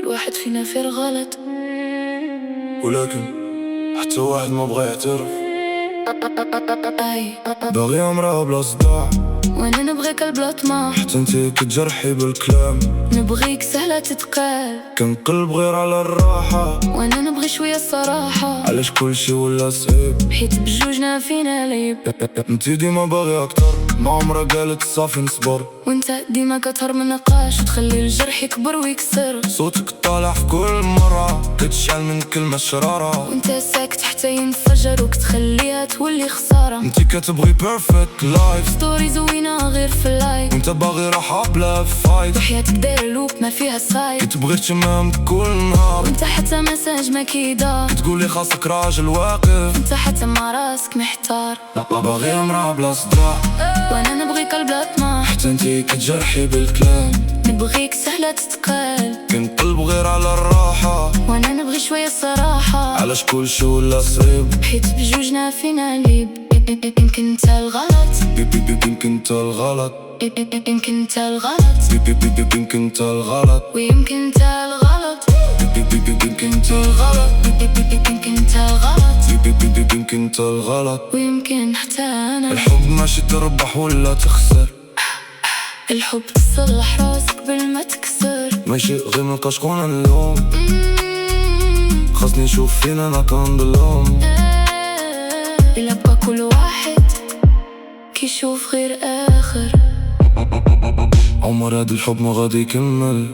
كل واحد فينا فيه غلط، ولكن حتى واحد ما بغى يعترف. اي باغي امرأة بلا صداع، وانا نبغيك بلا طمع، حتى انتي كتجرحي بالكلام. نبغيك سهلة تتقال، كنقلب غير على الراحة، وانا نبغي شوية الصراحة. علاش كلشي ولا صعيب؟ حيت بجوجنا فينا ليب، انتي ديما باغي اكتر، ما عمرها قالت صافي نصبر. وانت ديما كتهرب من النقاش وتخلي الجرح يكبر ويكسر. صوتك طالع في كل مرة، كتشعل من كلمة شرارة. وانت ساكت حتى ينفجر وكتخليها تولي خسارة. انتي كتبغي بيرفكت لايف، ستوري زوينة غير في اللايف، وانت باغي راحة بلا فايت. وحياتك داير لوب ما فيها سايد، كتبغي اهتمام كل نهار، وانت حتى مساج ما كيدار. تقولي خاصك راجل واقف، انت حتى مع راسك محتار. باغي امرأة بلا صداع، وانا نبغيك بلا طمع، حتى انتي كتجرحي بالكلام. نبغيك سهلة تتقال، كنقلب غير على الراحة، وانا نبغي شوية الصراحة. علاش كلشي ولا صعيب؟ حيت بجوجنا فينا ليب، يمكن انت الغلط، يمكن انت الغلط، يمكن انت الغلط، يمكن انت الغلط، ويمكن انت الغلط، يمكن انت الغلط، يمكن انت الغلط، يمكن انت الغلط. ويمكن حتى انا. الحب ماشي تربح ولا تخسر، الحب تصلح راسك قبل ما تكسر. ماشي غير منلقى شكون اللوم، خاصني نشوف فين انا كنظلم. إلا بقى كل واحد كيشوف غير آخر، عمر هاد الحب ما غادي يكمل.